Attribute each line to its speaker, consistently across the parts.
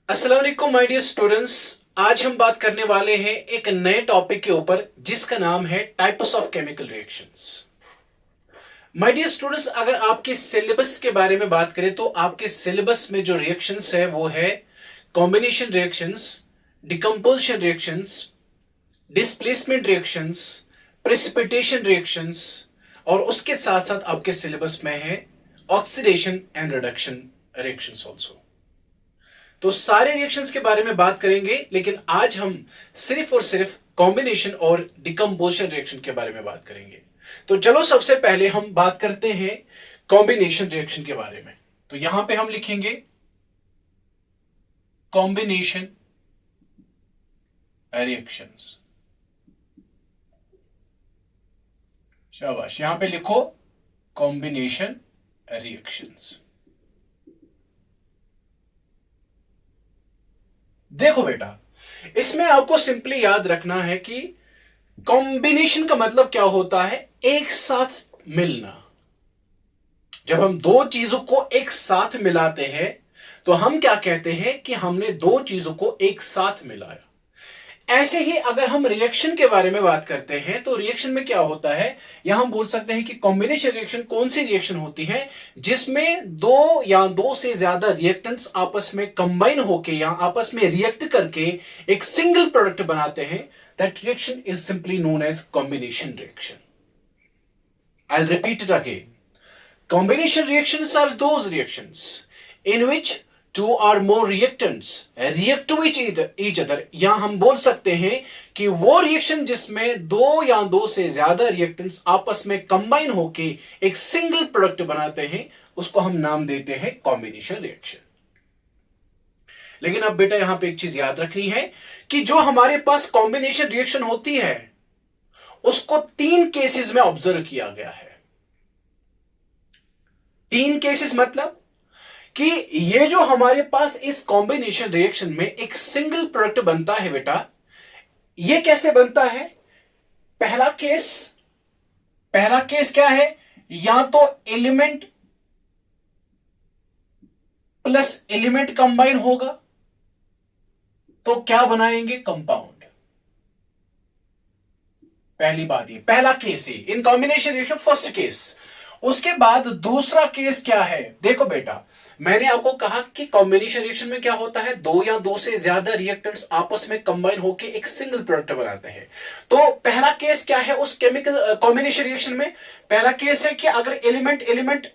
Speaker 1: अस्सलाम वालेकुम my dear students. आज हम बात करने वाले हैं एक नए टॉपिक के ऊपर जिसका नाम है types of chemical reactions. My dear students, अगर आपके सिलेबस के बारे में बात करें तो आपके सिलेबस में जो रिएक्शंस है वो है combination reactions, decomposition reactions, displacement reactions, precipitation reactions और उसके साथ साथ आपके सिलेबस में है oxidation and reduction reactions also. तो सारे रिएक्शंस के बारे में बात करेंगे, लेकिन आज हम सिर्फ और सिर्फ कॉम्बिनेशन और डिकम्पोजिशन रिएक्शन के बारे में बात करेंगे। तो चलो सबसे पहले हम बात करते हैं कॉम्बिनेशन रिएक्शन के बारे में। तो यहां पे हम लिखेंगे कॉम्बिनेशन रिएक्शंस। शाबाश, यहां पे लिखो कॉम्बिनेशन रिएक्शंस। देखो बेटा, इसमें आपको सिंपली याद रखना है कि कॉम्बिनेशन का मतलब क्या होता है, एक साथ मिलना। जब हम दो चीजों को एक साथ मिलाते हैं तो हम क्या कहते हैं कि हमने दो चीजों को एक साथ मिलाया। ऐसे ही अगर हम रिएक्शन के बारे में बात करते हैं तो रिएक्शन में क्या होता है, यहां हम बोल सकते हैं कि कॉम्बिनेशन रिएक्शन कौन सी रिएक्शन होती है जिसमें दो या दो से ज्यादा रिएक्टेंट्स आपस में कंबाइन होके या आपस में रिएक्ट करके एक सिंगल प्रोडक्ट बनाते हैं। That reaction is simply known as combination reaction. I will repeat it again. Combination reactions are those reactions in which two or more reactants react to each other। या हम बोल सकते हैं कि वो रिएक्शन जिसमें दो या दो से ज्यादा रिएक्टेंट्स आपस में कंबाइन होके एक सिंगल प्रोडक्ट बनाते हैं उसको हम नाम देते हैं कॉम्बिनेशन रिएक्शन। लेकिन अब बेटा यहां पे एक चीज याद रखनी है कि जो हमारे पास कॉम्बिनेशन रिएक्शन होती है उसको तीन केसेस में ऑब्जर्व किया गया है। तीन केसेस मतलब कि ये जो हमारे पास इस कॉम्बिनेशन रिएक्शन में एक सिंगल प्रोडक्ट बनता है बेटा, ये कैसे बनता है। पहला केस क्या है, या तो एलिमेंट प्लस एलिमेंट कंबाइन होगा तो क्या बनाएंगे, कंपाउंड। पहली बात, ये पहला केस है in combination reaction, first case. उसके बाद दूसरा केस क्या है, देखो बेटा मैंने आपको कहा कि कॉम्बिनेशन रिएक्शन में क्या होता है, दो या दो से ज्यादा रिएक्टेंट्स आपस में कंबाइन होकर एक सिंगल प्रोडक्ट बनाते हैं। तो पहला केस क्या है उस केमिकल कॉम्बिनेशन रिएक्शन में, पहला केस है कि अगर एलिमेंट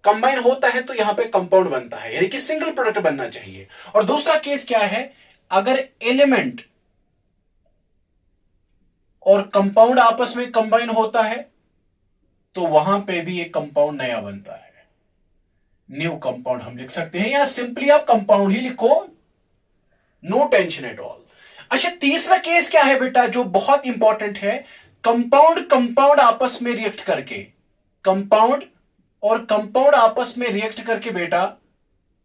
Speaker 1: कंबाइन होता है तो यहां पे कंपाउंड बनता है, यानी कि सिंगल प्रोडक्ट बनना चाहिए। और दूसरा केस क्या है, अगर एलिमेंट और कंपाउंड आपस में कंबाइन होता है तो वहां पे भी एक कंपाउंड नया बनता है, न्यू कंपाउंड हम लिख सकते हैं, या सिंपली आप कंपाउंड ही लिखो, नो टेंशन एट ऑल। अच्छा, तीसरा केस क्या है बेटा जो बहुत इंपॉर्टेंट है, कंपाउंड आपस में रिएक्ट करके, कंपाउंड और कंपाउंड आपस में रिएक्ट करके बेटा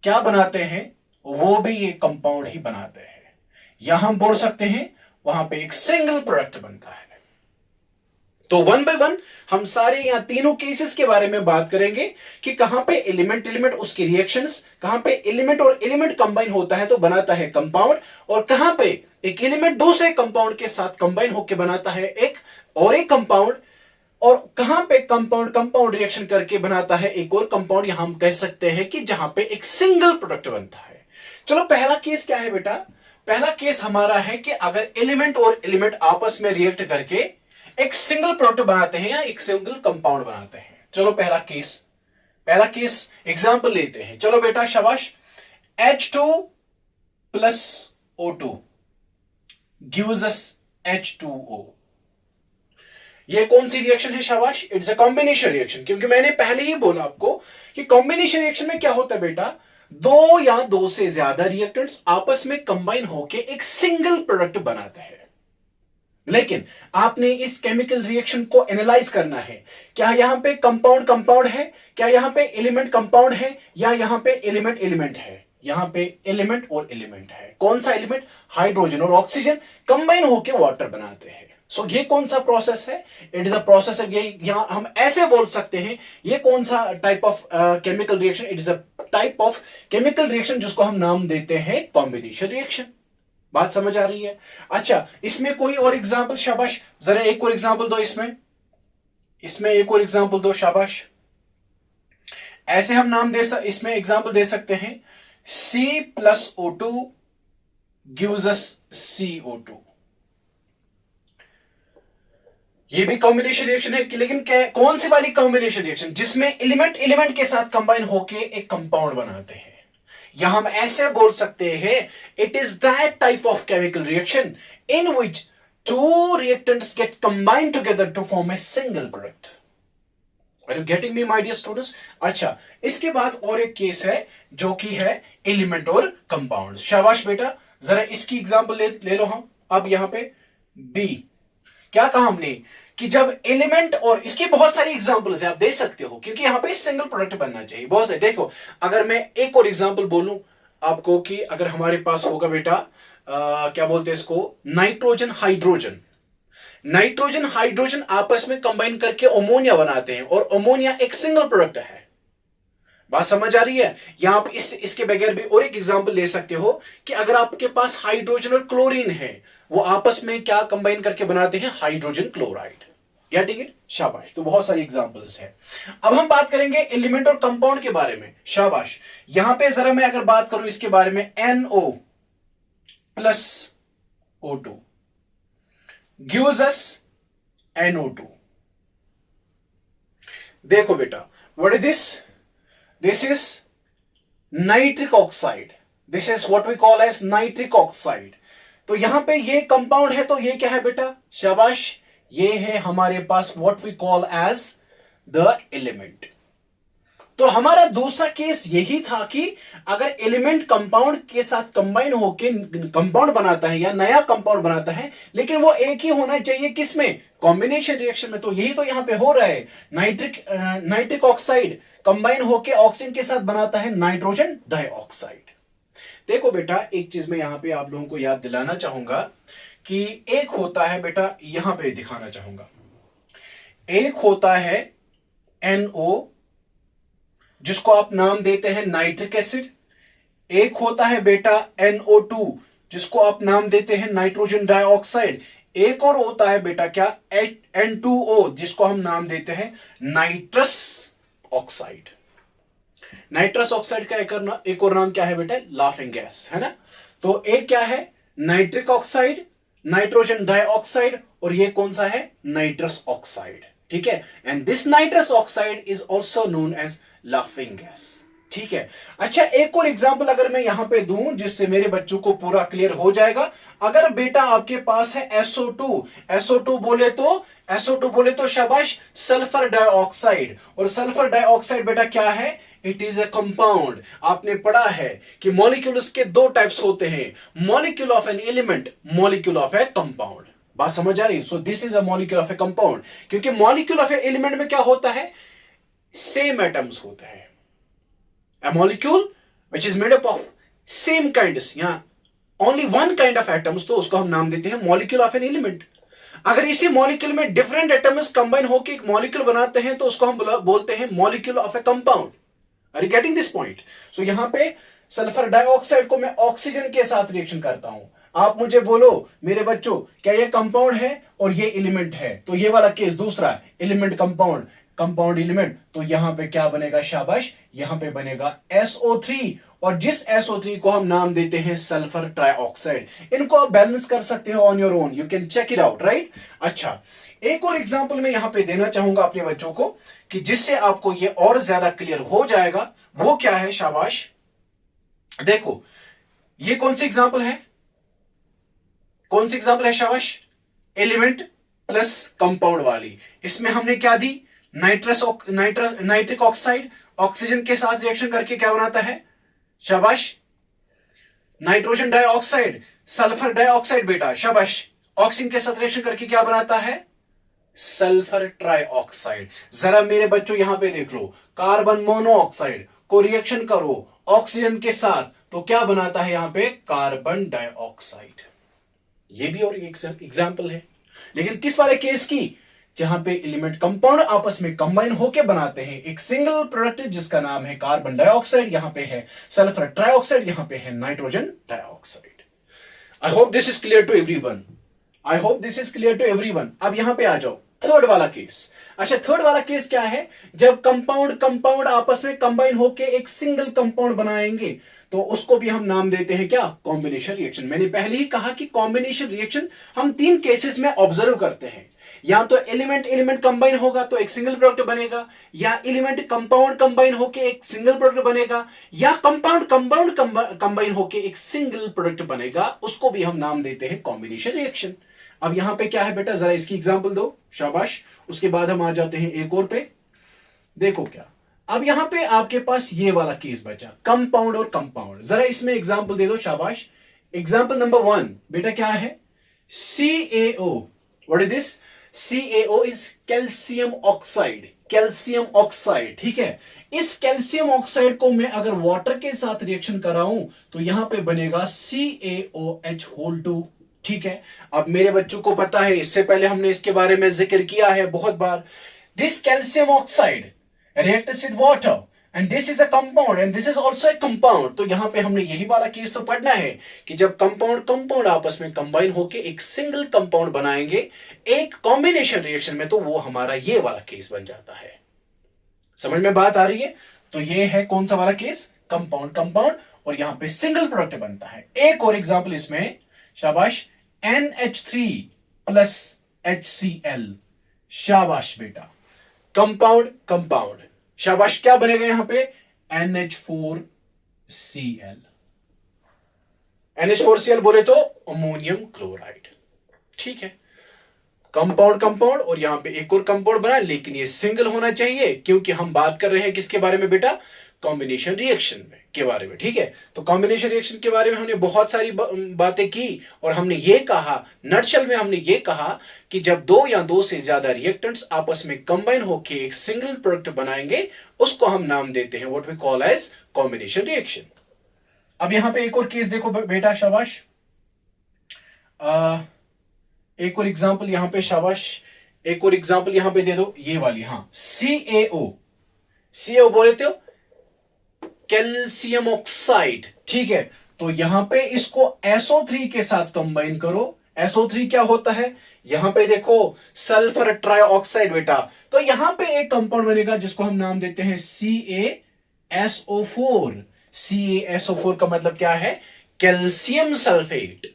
Speaker 1: क्या बनाते हैं, वो भी ये कंपाउंड ही बनाते हैं, या हम बोल सकते हैं वहां पे एक सिंगल प्रोडक्ट बनता है। तो वन बाय वन हम सारे यहां तीनों केसेस के बारे में बात करेंगे कि कहां पे एलिमेंट उसके रिएक्शंस, कहां पे एलिमेंट और एलिमेंट कंबाइन होता है तो बनाता है कंपाउंड, और कहां पे एक एलिमेंट दूसरे कंपाउंड के साथ कंबाइन होकर बनाता है एक कंपाउंड, और कहां पे कंपाउंड रिएक्शन करके बनाता है एक और कंपाउंड, यहां हम कह सकते हैं कि जहां पे एक सिंगल प्रोडक्ट बनता है। चलो पहला केस क्या है बेटा, पहला केस हमारा है कि अगर एलिमेंट और एलिमेंट आपस में रिएक्ट करके एक सिंगल प्रोडक्ट बनाते हैं या एक सिंगल कंपाउंड बनाते हैं। चलो पहला केस एग्जांपल लेते हैं। चलो बेटा शाबाश, H2 plus O2 gives us H2O। ये कौन सी रिएक्शन है, शाबाश, इट्स अ कॉम्बिनेशन रिएक्शन। क्योंकि मैंने पहले ही बोला आपको कि कॉम्बिनेशन रिएक्शन में क्या होता है बेटा, दो या दो से ज्यादा रिएक्टेंट्स आपस में कंबाइन होकर एक सिंगल प्रोडक्ट बनाते हैं। लेकिन आपने इस केमिकल रिएक्शन को एनालाइज करना है, क्या यहां पे कंपाउंड है, क्या यहां पे एलिमेंट कंपाउंड है, या यहां पे एलिमेंट है। यहां पे एलिमेंट और एलिमेंट है। कौन सा एलिमेंट, हाइड्रोजन और ऑक्सीजन कंबाइन होकर वाटर बनाते हैं। सो ये कौन सा प्रोसेस है? इट इज अ प्रोसेस, ये यहां हम ऐसे बोल सकते हैं ये कौन सा type of chemical reaction? It is a type of chemical reaction जिसको हम नाम देते हैं कॉम्बिनेशन रिएक्शन। बात समझ आ रही है? अच्छा, इसमें कोई और एग्जांपल? शाबाश, जरा एक और एग्जांपल दो इसमें एक और एग्जांपल दो, शाबाश। ऐसे हम नाम इसमें एग्जांपल दे सकते हैं, C+O2 gives us CO2। ये भी कॉम्बिनेशन रिएक्शन है लेकिन कौन सी वाली कॉम्बिनेशन रिएक्शन? जिसमें एलिमेंट एलिमेंट के साथ कंबाइन होके एक कंपाउंड बनाते हैं। या हम ऐसे बोल सकते हैं, it is that type of chemical reaction in which two reactants get combined together to form a single product. Are you getting me my dear students? अच्छा, इसके बाद और एक केस है जो कि है एलिमेंट और कंपाउंड। शाबाश बेटा, जरा इसकी एग्जांपल ले लो हम। अब यहां पे बी क्या कहा हमने कि जब एलिमेंट, और इसकी बहुत सारी एग्जांपल्स है, आप देख सकते हो, क्योंकि यहां पे सिंगल प्रोडक्ट बनना चाहिए बहुत से। देखो, अगर मैं एक और एग्जांपल बोलूं आपको कि अगर हमारे पास होगा बेटा क्या बोलते हैं इसको, नाइट्रोजन हाइड्रोजन। नाइट्रोजन हाइड्रोजन आपस में कंबाइन करके अमोनिया बनाते हैं, और अमोनिया एक सिंगल प्रोडक्ट है। बात समझ आ रही है? यहां आप इसके बगैर भी और एक एग्जांपल ले सकते हो कि अगर आपके पास हाइड्रोजन और क्लोरीन है, वो आपस में क्या कंबाइन करके बनाते हैं? Hydrogen chloride. Getting it? शाबाश। तो बहुत सारी एग्जांपल्स हैं। अब हम बात करेंगे एलिमेंट और कंपाउंड के बारे में। शाबाश। यहां पे जरा मैं अगर बात करूं इसके बारे में, NO+O2 gives us NO2। देखो बेटा, what is this? This is nitric oxide. This is what we call as nitric oxide. तो यहां पे ये कंपाउंड है, तो ये क्या है बेटा? शाबाश, ये है हमारे पास what we call as the element। तो हमारा दूसरा केस यही था कि अगर एलिमेंट कंपाउंड के साथ कंबाइन होके कंपाउंड बनाता है या नया कंपाउंड बनाता है, लेकिन वो एक ही होना चाहिए किसमें? कॉम्बिनेशन रिएक्शन में। तो यही तो यहां पे हो रहा है। नाइट्रिक ऑक्साइड कंबाइन होके ऑक्सीजन के साथ बनाता है नाइट्रोजन डाइऑक्साइड। देखो बेटा, एक चीज मैं यहां पे आप लोगों को याद दिलाना चाहूंगा कि एक होता है बेटा, यहां पे दिखाना चाहूंगा, एक होता है NO जिसको आप नाम देते हैं नाइट्रिक एसिड। एक होता है बेटा NO2 जिसको आप नाम देते हैं नाइट्रोजन डाइऑक्साइड। एक और होता है बेटा क्या? N2O जिसको हम नाम देते हैं नाइट्रस ऑक्साइड। नाइट्रस ऑक्साइड का एक और नाम क्या है बेटा? लाफिंग गैस, है ना? तो एक क्या है? नाइट्रिक ऑक्साइड, नाइट्रोजन डाइऑक्साइड, और ये कौन सा है? Nitrous oxide. ठीक है, and this nitrous oxide is also known as laughing gas. ठीक है। अच्छा, एक और एग्जांपल अगर मैं यहां पे दूं जिससे मेरे बच्चों को पूरा क्लियर हो जाएगा। अगर बेटा आपके पास है SO2 बोले तो शाबाश, सल्फर डाइऑक्साइड। और सल्फर डाइऑक्साइड बेटा क्या है? It is a compound. आपने पढ़ा है कि मॉलिक्यूल्स के दो टाइप्स होते हैं, molecule of an element, molecule of a compound. बात समझ आ रही? So this is a molecule of a compound, क्योंकि मॉलिक्यूल ऑफ ए एलिमेंट में क्या होता है? सेम एटम्स होते हैं। A molecule which is made up of same kinds, या only one kind of atoms, तो उसको हम नाम देते हैं molecule of an element। अगर इसी मॉलिक्यूल में डिफरेंट एटम्स कंबाइन होकर एक मॉलिक्यूल बनाते हैं तो उसको हम बोलते हैं molecule of a compound. Are you getting this point? So यहां पे सल्फर डाइऑक्साइड को मैं ऑक्सीजन के साथ रिएक्शन करता हूं। आप मुझे बोलो मेरे बच्चों, क्या ये कंपाउंड है और ये एलिमेंट है? तो ये वाला केस दूसरा, एलिमेंट कंपाउंड, कंपाउंड एलिमेंट, तो यहां पे क्या बनेगा? शाबाश, यहां पे बनेगा SO3, और जिस SO3 को हम नाम देते हैं सल्फर ट्राइऑक्साइड। इनको आप बैलेंस कर सकते हो on your own, you can check it out, right? अच्छा, एक और एग्जांपल मैं यहां पे देना चाहूंगा अपने बच्चों को कि जिससे आपको ये और ज्यादा क्लियर हो जाएगा। वो क्या है? शाबाश, देखो ये कौन सी एग्जांपल है? कौन सी एग्जांपल है? शाबाश, एलिमेंट प्लस कंपाउंड वाली। इसमें हमने क्या दी? नाइट्रिक ऑक्साइड ऑक्सीजन के साथ रिएक्शन करके क्या बनाता है? शाबाश, नाइट्रोजन डाइऑक्साइड, सल्फर डाइऑक्साइड बेटा, शाबाश, ऑक्सीजन के साथ रिएक्शन करके क्या बनाता है? Sulphur trioxide. जरा मेरे बच्चों यहां पे देख लो, कार्बन मोनोऑक्साइड को रिएक्शन करो ऑक्सीजन के साथ तो क्या बनाता है यहां पे? Carbon dioxide. ये भी और एक एग्जांपल है। लेकिन किस वाले केस की, जहां पे एलिमेंट कंपाउंड आपस में कंबाइन होके बनाते हैं एक सिंगल प्रोडक्ट जिसका नाम है कार्बन डाइऑक्साइड, यहां पे है सल्फर ट्राइऑक्साइड, यहां पे है nitrogen dioxide. I hope this is clear to everyone. I hope this is clear to everyone. अब यहां पे आ जाओ थर्ड वाला केस। अच्छा, थर्ड वाला केस क्या है, जब कंपाउंड कंपाउंड आपस में कंबाइन होके एक सिंगल कंपाउंड बनाएंगे तो उसको भी हम नाम देते हैं क्या, कॉम्बिनेशन रिएक्शन। मैंने पहले ही कहा कि कॉम्बिनेशन रिएक्शन हम तीन केसेस में ऑब्जर्व करते हैं, या तो एलिमेंट एलिमेंट कंबाइन होगा तो एक सिंगल प्रोडक्ट बनेगा, या एलिमेंट कंपाउंड कंबाइन होके एक सिंगल प्रोडक्ट बनेगा, या कंपाउंड कंपाउंड कंबाइन होके एक सिंगल प्रोडक्ट बनेगा, उसको भी हम नाम देते हैं कॉम्बिनेशन रिएक्शन। अब यहां पे क्या है बेटा, जरा इसकी एग्जांपल दो, शाबाश। उसके बाद हम आ जाते हैं एक और पे। देखो क्या, अब यहां पे आपके पास ये वाला केस बचा, कंपाउंड और कंपाउंड। जरा इसमें एग्जांपल दे दो, शाबाश। एग्जांपल नंबर 1 बेटा क्या है, CaO। What is this, CaO is calcium oxide, calcium oxide, ठीक है। इस कैल्शियम ऑक्साइड को मैं अगर वाटर के साथ रिएक्शन कराऊं तो यहां पे बनेगा CaOH2, ठीक है। अब मेरे बच्चों को पता है, इससे पहले हमने इसके बारे में जिक्र किया है बहुत बार, this calcium oxide reacts with water and this is a compound and this is also a compound। तो यहां पे हमने यही वाला केस तो पढ़ना है कि जब कंपाउंड कंपाउंड आपस में कंबाइन होके एक सिंगल कंपाउंड बनाएंगे एक कॉम्बिनेशन रिएक्शन में, तो वो हमारा ये वाला केस बन जाता है। समझ में बात आ रही है? तो ये है कौन सा वाला केस, कंपाउंड कंपाउंड, और यहां पे सिंगल प्रोडक्ट बनता है। एक और एग्जांपल इसमें, शाबाश, NH3 प्लस HCl, शाबाश बेटा, कंपाउंड कंपाउंड, शाबाश। क्या बनेगा यहां पे, NH4Cl। NH4Cl बोले तो अमोनियम क्लोराइड, ठीक है। कंपाउंड कंपाउंड, और यहां पे एक और कंपाउंड बना, लेकिन ये सिंगल होना चाहिए क्योंकि हम बात कर रहे हैं किसके बारे में बेटा, कॉम्बिनेशन रिएक्शन में के बारे में, ठीक है। तो कॉम्बिनेशन रिएक्शन के बारे में हमने बहुत सारी बातें की, और हमने ये कहा, नटशल में हमने ये कहा कि जब दो या दो से ज्यादा रिएक्टेंट्स आपस में कंबाइन होकर एक सिंगल प्रोडक्ट बनाएंगे उसको हम नाम देते हैं what we call as combination reaction. अब यहां पे एक और केस देखो बेटा, शाबाश। एक और एग्जांपल यहां पे, शाबाश। एक और एग्जांपल यहां पे दे दो, ये वाली, हाँ, CaO बोलते हो कैल्शियम ऑक्साइड, ठीक है। तो यहां पे इसको SO3 के साथ कंबाइन करो। SO3 क्या होता है, यहां पे देखो सल्फर ट्राइऑक्साइड बेटा, तो यहां पे एक कंपाउंड बनेगा जिसको हम नाम देते हैं CaSO4। CaSO4 का मतलब क्या है, कैल्शियम सल्फेट।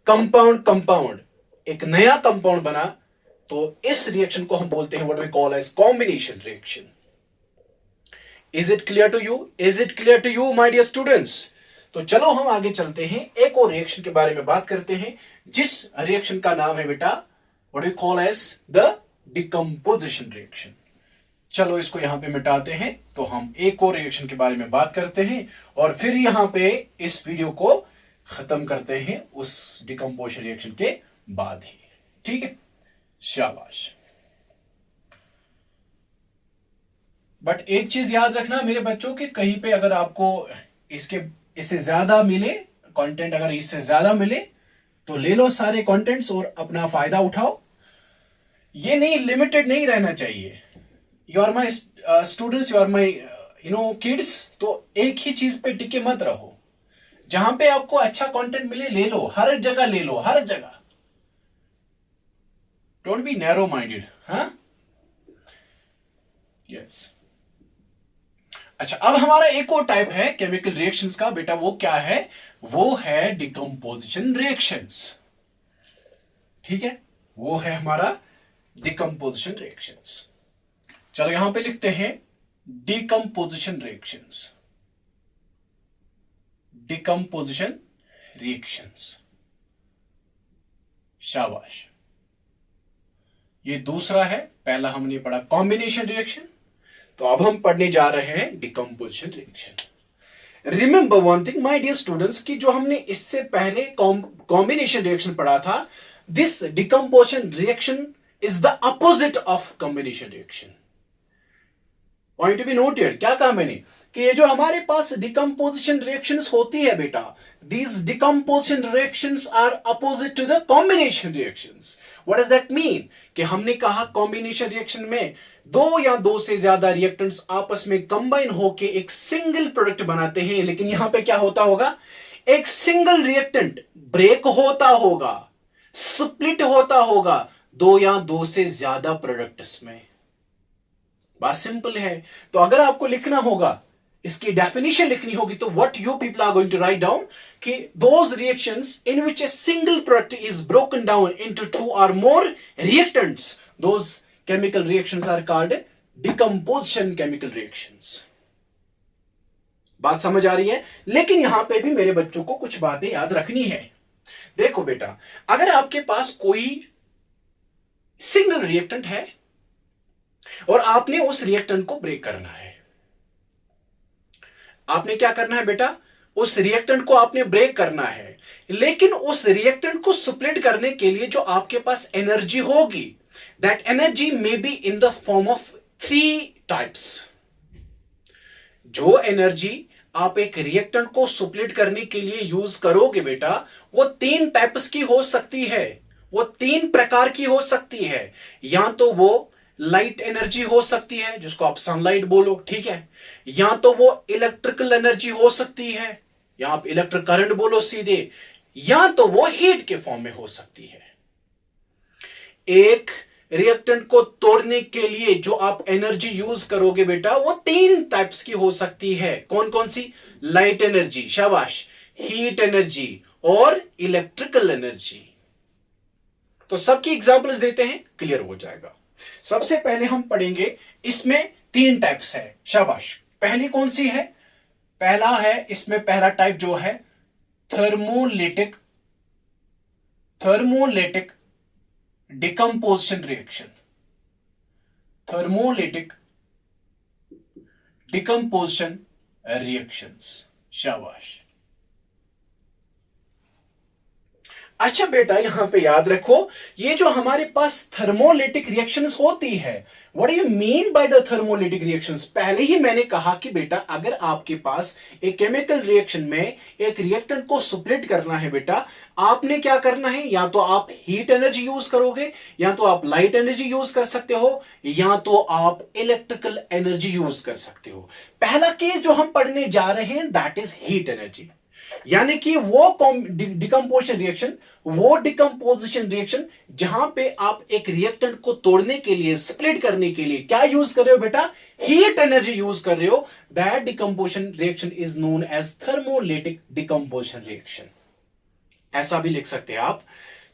Speaker 1: कंपाउंड कंपाउंड, एक नया कंपाउंड बना, तो इस रिएक्शन को हम बोलते हैं what we call as combination reaction. Is it clear to you, is it clear to you my dear students? तो चलो हम आगे चलते हैं, एक और रिएक्शन के बारे में बात करते हैं, जिस रिएक्शन का नाम है बेटा what we call as the decomposition reaction. चलो इसको यहां पे मिटाते हैं, तो हम एक और रिएक्शन के बारे में बात करते हैं और फिर यहां पे इस वीडियो को खत्म करते हैं उस डिकम्पोजिशन रिएक्शन के बाद ही, ठीक है, शाबाश। बट एक चीज याद रखना मेरे बच्चों कि कहीं पे अगर आपको इससे ज्यादा मिले कंटेंट, अगर इससे ज्यादा मिले तो ले लो सारे कंटेंट्स और अपना फायदा उठाओ। ये नहीं, लिमिटेड नहीं रहना चाहिए। You are my students, you are my kids, तो एक ही चीज पे टिके मत रहो। जहां पे आपको अच्छा कंटेंट मिले ले लो, हर जगह ले लो, हर जगह। डोंट बी नैरो माइंडेड, हाँ, यस। अच्छा, अब हमारा एक और टाइप है केमिकल रिएक्शंस का बेटा, वो क्या है, वो है डिकम्पोजिशन रिएक्शंस, ठीक है, वो है हमारा डिकम्पोजिशन रिएक्शंस। चलो यहां पे लिखते हैं डिकम्पोजिशन रिएक्शंस, डिकम्पोजिशन रिएक्शंस, शाबाश। ये दूसरा है, पहला हमने पढ़ा कॉम्बिनेशन रिएक्शन, तो अब हम पढ़ने जा रहे हैं decomposition reaction. Remember one thing my dear students, कि जो हमने इससे पहले कॉम्बिनेशन रिएक्शन पढ़ा था, this decomposition reaction is the opposite of combination reaction. Point to be noted. क्या कहा मैंने, कि ये जो हमारे पास डिकम्पोजिशन रिएक्शंस होती है बेटा, these decomposition reactions are opposite to the combination reactions. What does that mean? कि हमने कहा कॉम्बिनेशन रिएक्शन में दो या दो से ज्यादा रिएक्टेंट्स आपस में कंबाइन होके एक सिंगल प्रोडक्ट बनाते हैं, लेकिन यहां पे क्या होता होगा, एक सिंगल रिएक्टेंट ब्रेक होता होगा, स्प्लिट होता होगा दो या दो से ज्यादा प्रोडक्ट्स में। बात सिंपल है। तो अगर आपको लिखना होगा, इसकी डेफिनेशन लिखनी होगी, तो what you people are going to write down कि those reactions in which a single product is broken down into two or more reactants, those chemical reactions are called decomposition chemical reactions. बात समझ आ रही है? लेकिन यहां पे भी मेरे बच्चों को कुछ बातें याद रखनी है। देखो बेटा, अगर आपके पास कोई सिंगल रिएक्टेंट है और आपने उस रिएक्टेंट को ब्रेक करना है, आपने क्या करना है बेटा, उस रिएक्टेंट को आपने ब्रेक करना है, लेकिन उस रिएक्टेंट को स्प्लिट करने के लिए जो आपके पास एनर्जी होगी, that energy may be in the form of 3 types. जो एनर्जी आप एक रिएक्टेंट को स्प्लिट करने के लिए यूज करोगे बेटा, वो 3 टाइप्स की हो सकती है, वो 3 प्रकार की हो सकती है। या तो वो लाइट एनर्जी हो सकती है, जिसको आप सनलाइट बोलो, ठीक है, या तो वो इलेक्ट्रिकल एनर्जी हो सकती है, या आप इलेक्ट्रिक करंट बोलो सीधे, या तो वो हीट के फॉर्म में हो सकती है। एक रिएक्टेंट को तोड़ने के लिए जो आप एनर्जी यूज करोगे बेटा, वो 3 टाइप्स की हो सकती है। कौन कौन सी? लाइट एनर्जी, शाबाश, हीट एनर्जी और इलेक्ट्रिकल एनर्जी। तो सबकी एग्जांपल्स देते हैं, क्लियर हो जाएगा। सबसे पहले हम पढ़ेंगे, इसमें 3 टाइप्स है, शाबाश। पहली कौन सी है? पहला है, इसमें पहला टाइप जो है थर्मोलिटिक डिकम्पोजिशन रिएक्शन। थर्मोलिटिक डिकम्पोजिशन रिएक्शंस, शाबाश। अच्छा बेटा, यहां पे याद रखो, ये जो हमारे पास थर्मोलिटिक रिएक्शंस होती है, what do you mean by the thermolytic reactions? पहले ही मैंने कहा कि बेटा, अगर आपके पास एक केमिकल रिएक्शन में एक रिएक्टेंट को स्प्लिट करना है बेटा, आपने क्या करना है, या तो आप हीट एनर्जी यूज करोगे, या तो आप लाइट एनर्जी यूज कर सकते हो, या तो आप इलेक्ट्रिकल एनर्जी यूज कर सकते हो। पहला केस जो हम पढ़ने जा रहे हैं, दैट इज हीट एनर्जी। यानी कि वो डिकम्पोजिशन रिएक्शन जहां पे आप एक रिएक्टेंट को तोड़ने के लिए, स्प्लिट करने के लिए क्या यूज कर रहे हो बेटा? हीट एनर्जी यूज कर रहे हो। That decomposition reaction is known as thermolytic decomposition reaction. ऐसा भी लिख सकते हैं आप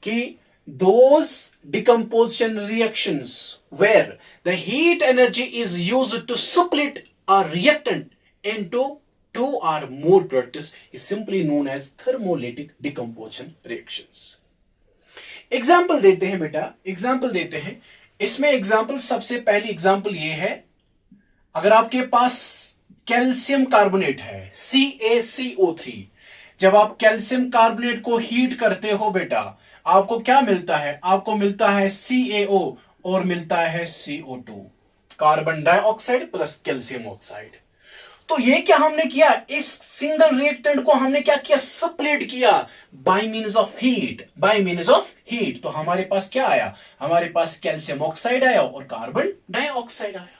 Speaker 1: कि those decomposition reactions where the heat energy is used to split a reactant into 2 or more products is simply known as thermolytic decomposition reactions. Example देते हैं बेटा, एग्जाम्पल देते हैं। इसमें एग्जाम्पल, सबसे पहली एग्जाम्पल ये है, अगर आपके पास कैल्शियम कार्बोनेट है CaCO3, जब आप कैल्शियम कार्बोनेट को हीट करते हो बेटा, आपको क्या मिलता है? आपको मिलता है CaO और मिलता है CO2, carbon dioxide plus calcium oxide. तो ये क्या हमने किया, इस सिंगल रिएक्टेंट को हमने क्या किया? स्प्लिट किया bye means of heat, bye means of heat. तो हमारे पास क्या आया? हमारे पास कैल्शियम ऑक्साइड आया और कार्बन डाइऑक्साइड आया।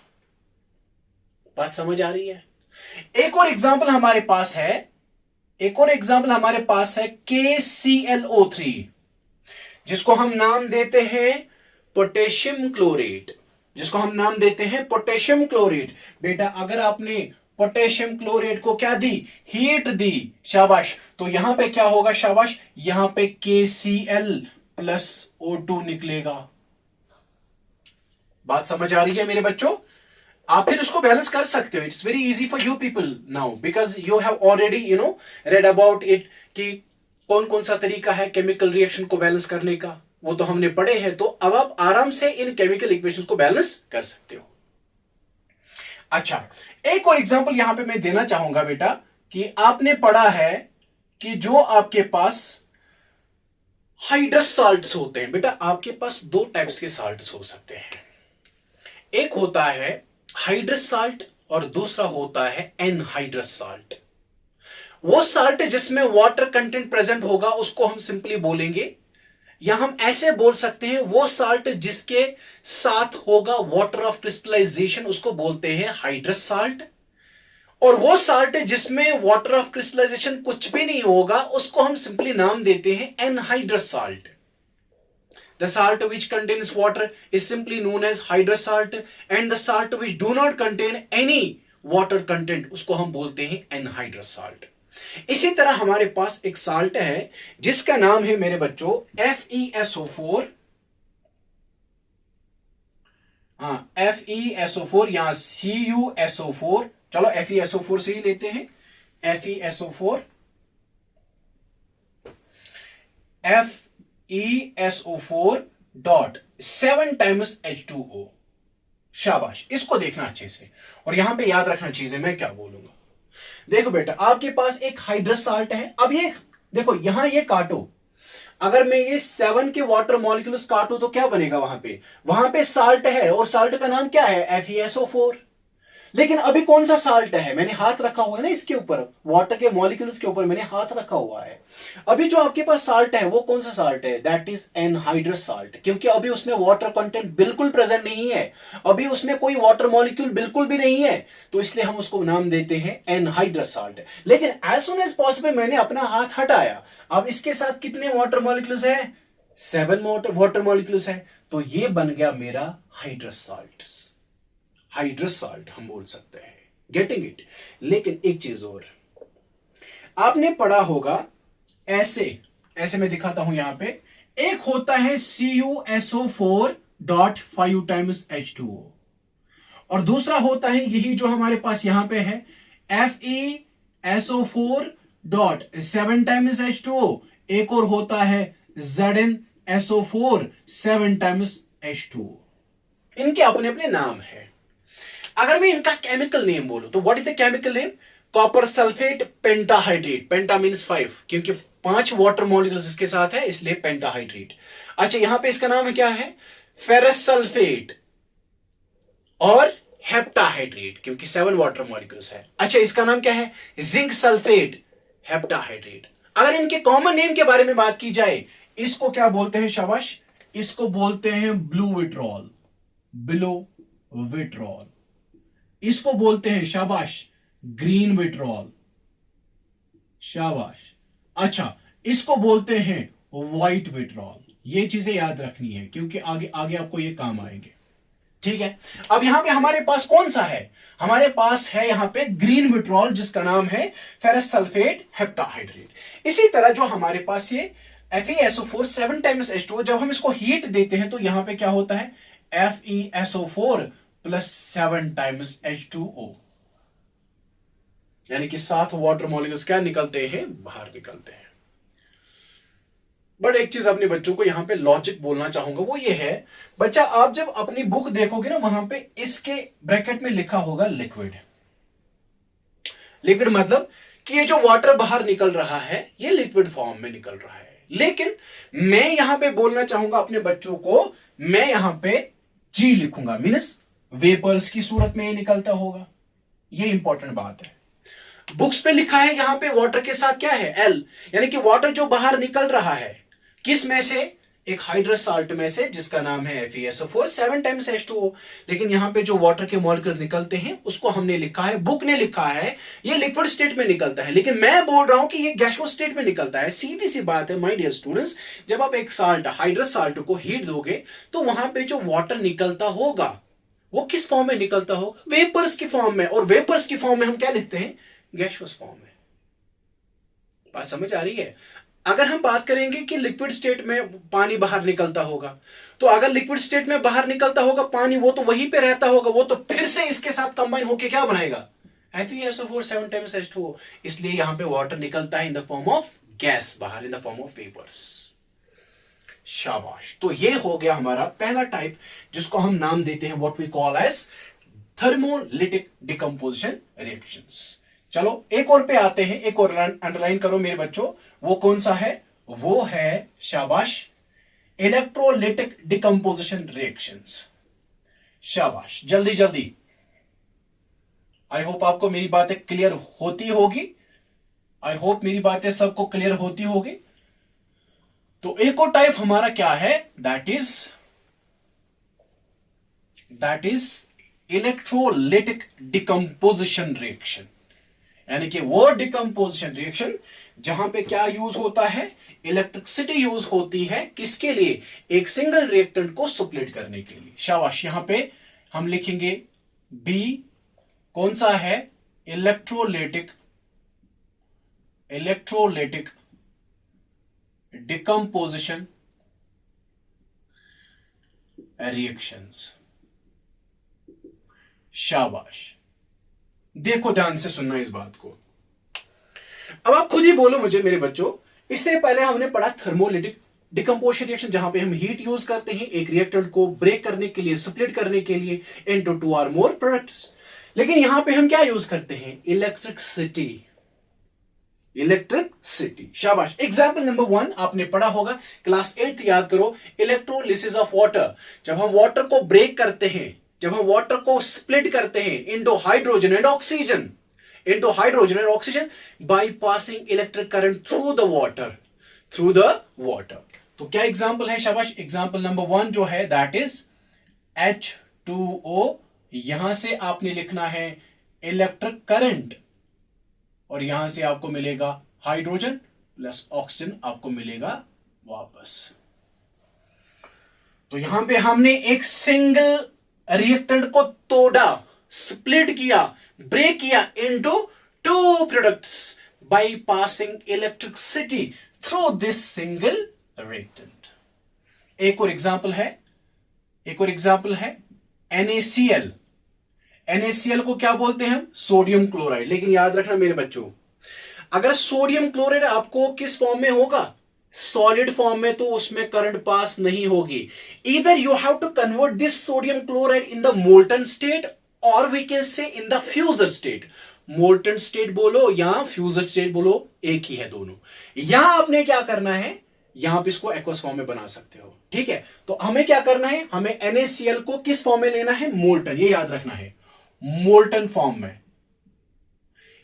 Speaker 1: बात समझ आ रही है? एक और एग्जांपल हमारे पास है, KClO3, जिसको हम नाम देते हैं पोटेशियम क्लोरेट, बेटा अगर आपने पोटेशियम क्लोरेट को क्या दी? हीट दी, शाबाश। तो यहां पे क्या होगा? शाबाश, यहां पे KCl प्लस O2 निकलेगा। बात समझ आ रही है मेरे बच्चों? आप फिर उसको बैलेंस कर सकते हो। It's very easy for you people now, because you have already read about it कि कौन कौन सा तरीका है केमिकल रिएक्शन को बैलेंस करने का, वो तो हमने पढ़े हैं। तो अब आप आराम से इन केमिकल इक्वेशंस को बैलेंस कर सकते हो। अच्छा, एक और एग्जांपल यहां पे मैं देना चाहूंगा बेटा, कि आपने पढ़ा है कि जो आपके पास हाइड्रस साल्ट्स होते हैं बेटा, आपके पास 2 टाइप्स के साल्ट्स हो सकते हैं। एक होता है हाइड्रस साल्ट और दूसरा होता है एनहाइड्रस साल्ट। वो साल्ट जिसमें वाटर कंटेंट प्रेजेंट होगा उसको हम सिंपली बोलेंगे, या हम ऐसे बोल सकते हैं वो साल्ट जिसके साथ होगा वाटर ऑफ क्रिस्टलाइजेशन उसको बोलते हैं हाइड्रस साल्ट, और वो साल्ट जिसमें वाटर ऑफ क्रिस्टलाइजेशन कुछ भी नहीं होगा उसको हम सिंपली नाम देते हैं anhydrous salt. The salt which contains water is simply known as hydrous salt, and the salt which do not contain any water content उसको हम बोलते हैं anhydrous salt। इसी तरह हमारे पास एक साल्ट है जिसका नाम है मेरे बच्चों FeSO4। हाँ, FeSO4 यहां CuSO4, चलो FeSO4 से ही लेते हैं। FeSO4 FeSO4 dot 7 times H2O। शाबाश, इसको देखना अच्छे से और यहां पे याद रखना चीजें मैं क्या बोलूंगा। देखो बेटा, आपके पास एक हाइड्रस साल्ट है। अब ये देखो, यहां ये काटो, अगर मैं ये 7 के वाटर मॉलिक्यूल्स काटू तो क्या बनेगा? वहां पे साल्ट है और साल्ट का नाम क्या है? FeSO4। लेकिन अभी कौन सा साल्ट है? मैंने हाथ रखा हुआ है ना इसके ऊपर, वाटर के मॉलिक्यूल्स के ऊपर मैंने हाथ रखा हुआ है। अभी जो आपके पास साल्ट है वो कौन सा साल्ट है? दैट इज एनहाइड्रस साल्ट, क्योंकि अभी उसमें वाटर कंटेंट बिल्कुल प्रेजेंट नहीं है, अभी उसमें कोई वाटर मॉलिक्यूल बिल्कुल भी नहीं है, तो इसलिए हम उसको नाम देते हैं एनहाइड्रस साल्ट। लेकिन एज सुन एज पॉसिबल मैंने अपना हाथ हटाया, अब इसके साथ कितने वाटर मॉलिक्यूल्स है? 7 वाटर मॉलिक्यूल्स है, तो ये बन गया मेरा हाइड्रस साल्ट। हाइड्रस साल्ट हम बोल सकते हैं, गेटिंग इट। लेकिन एक चीज और, आपने पढ़ा होगा ऐसे मैं दिखाता हूं यहां पे, एक होता है CuSO4 डॉट 5 टाइम्स H2O, और दूसरा होता है यही जो हमारे पास यहां पे है FeSO4 डॉट 7 टाइम्स H2O, एक और होता है ZnSO4 7 टाइम्स H2O। इनके अपने अपने नाम है। अगर मैं इनका केमिकल नेम बोलूं तो what is the chemical name? Copper sulphate pentahydrate. Penta means 5, क्योंकि 5 वाटर मॉलिक्यूल्स इसके साथ है इसलिए पेंटाहाइड्रेट। अच्छा, यहां पे इसका नाम है क्या है? फेरस सल्फेट और हेप्टाहाइड्रेट, क्योंकि 7 वाटर मॉलिक्यूल्स है। अच्छा, इसका नाम क्या है? Zinc sulphate heptahydrate. अगर इनके कॉमन नेम के बारे में बात की जाए, इसको क्या बोलते हैं? शाबाश, इसको बोलते हैं ब्लू विट्रॉल, ब्लू विट्रॉल। इसको बोलते हैं शाबाश ग्रीन विट्रॉल, शाबाश। अच्छा, इसको बोलते हैं व्हाइट विट्रॉल। ये चीजें याद रखनी है क्योंकि आगे आगे आपको ये काम आएंगे, ठीक है। अब यहां पे हमारे पास कौन सा है? हमारे पास है यहां पे ग्रीन विट्रॉल जिसका नाम है फेरस सल्फेट हेप्टाहाइड्रेट। इसी तरह जो हमारे पास ये FeSO4 7 टाइम्स H2O, जब हम इसको हीट देते हैं तो यहां पे क्या होता है? FeSO4 प्लस 7 टाइम्स H2O, यानी कि 7 वाटर मॉलिक्यूल्स क्या निकलते हैं? बाहर निकलते हैं। बट एक चीज अपने बच्चों को यहां पे लॉजिक बोलना चाहूंगा, वो ये है बच्चा, आप जब अपनी बुक देखोगे ना वहां पे इसके ब्रैकेट में लिखा होगा लिक्विड। लिक्विड मतलब कि ये जो वाटर बाहर निकल रहा है ये लिक्विड फॉर्म में निकल रहा है। लेकिन मैं यहां पे बोलना चाहूंगा अपने बच्चों को, मैं यहां पे G लिखूंगा, मीन्स वेपर्स की सूरत में ये निकलता होगा। ये इंपॉर्टेंट बात है। बुक्स पे लिखा है यहां पे वाटर के साथ क्या है? L, यानी कि वाटर जो बाहर निकल रहा है किस में से? एक हाइड्रस साल्ट में से जिसका नाम है FeSO4 7 टाइम्स H2O। लेकिन यहां पे जो वाटर के मॉलिक्यूल्स निकलते हैं उसको हमने लिखा है, बुक ने लिखा है ये लिक्विड स्टेट में निकलता है, लेकिन मैं बोल रहा हूं कि ये गैसियस स्टेट में निकलता है। सीधी सी बात है माय डियर स्टूडेंट्स, जब आप एक साल्ट हाइड्रस साल्ट को हीट दोगे तो वहां पे जो वाटर निकलता होगा वो किस फॉर्म में निकलता होगा? वेपर्स की फॉर्म में, और वेपर्स की फॉर्म में हम क्या लिखते हैं? गैसियस फॉर्म में। बात समझ आ रही है? अगर हम बात करेंगे कि लिक्विड स्टेट में पानी बाहर निकलता होगा, तो अगर लिक्विड स्टेट में बाहर निकलता होगा पानी, वो तो वहीं पे रहता होगा, वो तो फिर से इसके साथ कंबाइन होके क्या बनाएगा? FeSO4 7 times H2O। इसलिए यहां पे वाटर निकलता है in the form of gas बाहर, in the form of vapours. शाबाश। तो ये हो गया हमारा पहला टाइप जिसको हम नाम देते हैं what we call as thermolytic decomposition reactions. चलो एक और पे आते हैं, एक और अंडरलाइन करो मेरे बच्चों, वो कौन सा है? वो है शाबाश इलेक्ट्रोलिटिक डिकम्पोजिशन रिएक्शंस। शाबाश, जल्दी जल्दी। आई होप आपको मेरी बातें क्लियर होती होगी, आई होप मेरी बातें सबको क्लियर होती होगी। तो एक और टाइप हमारा क्या है, that is electrolytic decomposition reaction, यानी कि वो डिकम्पोजिशन रिएक्शन जहां पे क्या यूज होता है, इलेक्ट्रिसिटी यूज होती है, किसके लिए, एक सिंगल रिएक्टेंट को स्प्लिट करने के लिए। शाबाश, यहां पे हम लिखेंगे बी, कौन सा है, इलेक्ट्रोलाइटिक डिकम्पोजिशन रिएक्शंस। शाबाश, देखो ध्यान से सुनना इस बात को। अब आप खुद ही बोलो मुझे मेरे बच्चों, इससे पहले हमने पढ़ा थर्मोलाइटिक डिकम्पोजिशन रिएक्शन, जहां पे हम हीट यूज करते हैं एक रिएक्टेंट को ब्रेक करने के लिए, स्प्लिट करने के लिए into two or more products. लेकिन यहां पे हम क्या यूज करते हैं, इलेक्ट्रिसिटी। शाबाश। एग्जाम्पल नंबर 1 आपने पढ़ा होगा, क्लास 8 याद करो, इलेक्ट्रोलिसिस ऑफ वाटर। जब हम वाटर को ब्रेक करते हैं, जब हम वाटर को स्प्लिट करते हैं into hydrogen and oxygen, by passing electric current through the water. तो क्या एग्जाम्पल है, शाबाश। एग्जाम्पल नंबर 1 जो है दैट इज H2O। यहां से आपने लिखना है इलेक्ट्रिक करंट, और यहां से आपको मिलेगा हाइड्रोजन प्लस ऑक्सीजन, आपको मिलेगा वापस। तो यहां पे हमने एक सिंगल रिएक्टेंट को तोड़ा, स्प्लिट किया, ब्रेक किया into two products by passing electricity through this single reactant. एक और एग्जांपल है NaCl। NaCl को क्या बोलते हैं हम, सोडियम क्लोराइड। लेकिन याद रखना मेरे बच्चों, अगर सोडियम क्लोराइड आपको किस फॉर्म में होगा, सॉलिड फॉर्म में, तो उसमें करंट पास नहीं होगी। Either you have to convert this sodium chloride in the molten state, or we can say in the fused state. Molten state बोलो या फ्यूजर स्टेट बोलो, एक ही है दोनों। यहां आपने क्या करना है, यहां पे इसको एक्वस फॉर्म में बना सकते हो, ठीक है। तो हमें क्या करना है, हमें NaCl को किस फॉर्म में लेना है, मोल्टन, ये याद रखना है, मोल्टन फॉर्म में,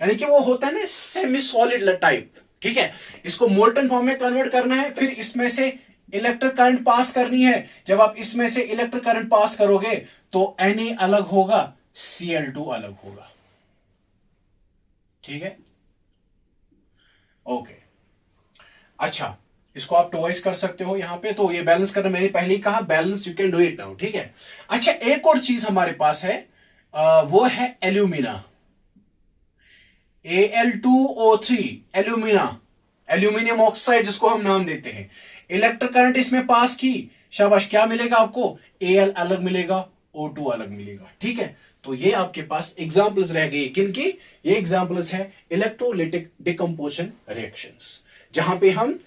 Speaker 1: यानी कि वो होता है ना सेमी सॉलिड टाइप, ठीक है। इसको मोल्टन फॉर्म में कन्वर्ट करना है, फिर इसमें से इलेक्ट्रिक करंट पास करनी है। जब आप इसमें से इलेक्ट्रिक करंट पास करोगे तो Na अलग होगा, Cl2 अलग होगा, ठीक है, ओके। अच्छा, इसको आप टॉइस कर सकते हो यहां पे। तो ये बैलेंस करना मैंने पहले ही कहा, balance you can do it now, ठीक है। अच्छा, एक और चीज हमारे पास है, वो है एल्यूमिना, Al2O3, एल्यूमिनियम ऑक्साइड जिसको हम नाम देते हैं। इलेक्ट्रिक करंट इसमें पास की, शाबाश, क्या मिलेगा आपको, Al अलग मिलेगा, O2 अलग मिलेगा, ठीक है। तो ये आपके पास एग्जांपल्स रह गए, किनकी, ये एग्जांपल्स है इलेक्ट्रोलाइटिक डिकम्पोजिशन रिएक्शंस, जहां पे हम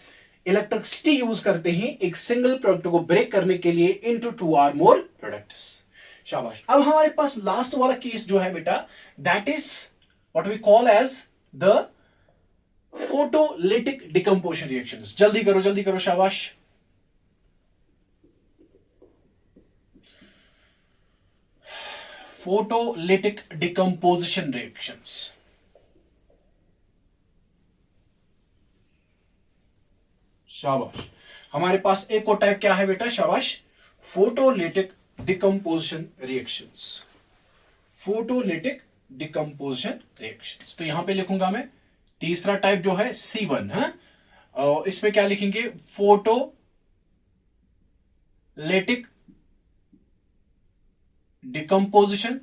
Speaker 1: इलेक्ट्रिसिटी यूज करते हैं एक सिंगल प्रोडक्ट को ब्रेक करने के लिए into two or more products. शाबाश। अब हमारे पास लास्ट वाला केस जो है बेटा, that is what we call as the photolytic decomposition reactions. जल्दी करो, शाबाश। फोटोलिटिक डिकम्पोजिशन रिएक्शंस, शाबाश। हमारे पास एक और टाइप क्या है बेटा, शाबाश, फोटोलिटिक डिकम्पोजिशन रिएक्शंस। तो यहां पे लिखूंगा मैं तीसरा टाइप जो है C1 है, और इसमें क्या लिखेंगे, फोटोलिटिक डिकम्पोजिशन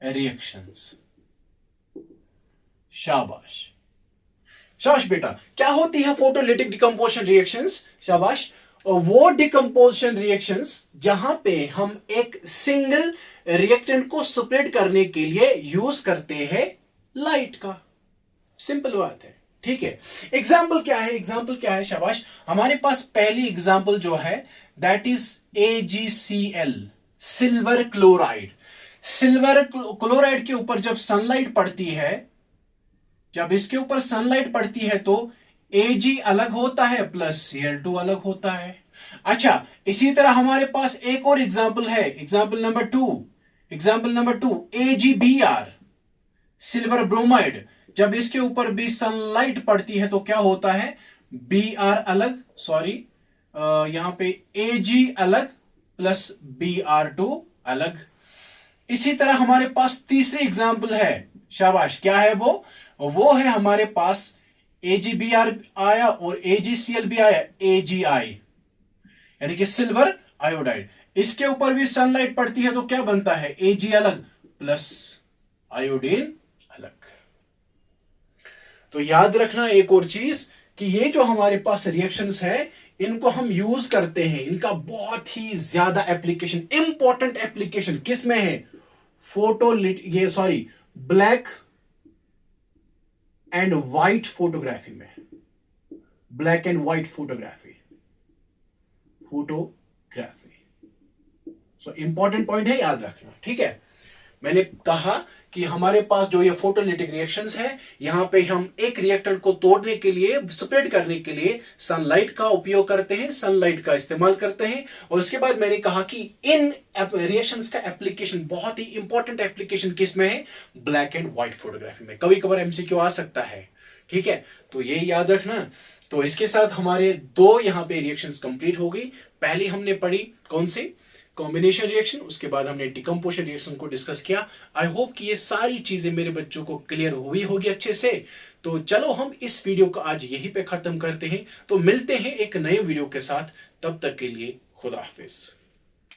Speaker 1: रिएक्शंस। शाबाश बेटा। क्या होती है फोटोलिटिक डिकम्पोजिशन रिएक्शंस, शाबाश। वो डिकम्पोजिशन रिएक्शंस जहां पे हम एक सिंगल रिएक्टेंट को स्प्लिट करने के लिए यूज करते हैं लाइट का, सिंपल बात है, ठीक है। एग्जाम्पल क्या है, शाबाश। हमारे पास पहली एग्जाम्पल जो है that is AgCl, silver chloride. Silver chloride के ऊपर जब सनलाइट पड़ती है, जब इसके ऊपर सनलाइट पड़ती है तो Ag अलग होता है प्लस Cl2 अलग होता है। अच्छा, इसी तरह हमारे पास एक और एग्जाम्पल है, example number 2, example number 2, AgBr silver bromide, जब इसके ऊपर भी सनलाइट पड़ती है तो क्या होता है, Br अलग, सॉरी यहां पे Ag अलग प्लस Br2 अलग। इसी तरह हमारे पास तीसरी एग्जाम्पल है, शाबाश, क्या है वो है हमारे पास AgBr आया और AgCl भी आया, AgI यानी कि सिल्वर आयोडाइड। इसके ऊपर भी सनलाइट पड़ती है तो क्या बनता है, Ag अलग प्लस आयोडीन अलग। तो याद रखना एक और चीज कि ये जो हमारे पास रिएक्शंस है इनको हम यूज करते हैं, इनका बहुत ही ज्यादा एप्लीकेशन, इंपॉर्टेंट एप्लीकेशन किस में है, ब्लैक एंड व्हाइट फोटोग्राफी में, black and white photography. So important point है, याद रखना, ठीक है। मैंने कहा कि हमारे पास जो ये फोटोलिटिक रिएक्शंस है, यहां पे हम एक रिएक्टर को तोड़ने के लिए, स्प्रेड करने के लिए सनलाइट का उपयोग करते हैं, सनलाइट का इस्तेमाल करते हैं। और उसके बाद मैंने कहा कि इन रिएक्शंस का एप्लीकेशन, बहुत ही इंपॉर्टेंट एप्लीकेशन किस में है, ब्लैक एंड व्हाइट फोटोग्राफी में। कभी कभार एमसीक्यू आ सकता है, ठीक है, तो ये याद रखना। तो इसके साथ हमारे दो यहां पे रिएक्शंस कंप्लीट हो गई। पहली हमने पढ़ी कौन सी, कॉम्बिनेशन रिएक्शन, उसके बाद हमने डिकम्पोजिशन रिएक्शन को डिस्कस किया। आई होप कि ये सारी चीजें मेरे बच्चों को क्लियर हुई होगी अच्छे से। तो चलो हम इस वीडियो को आज यहीं पे खत्म करते हैं, तो मिलते हैं एक नए वीडियो के साथ, तब तक के लिए खुदा हाफिज।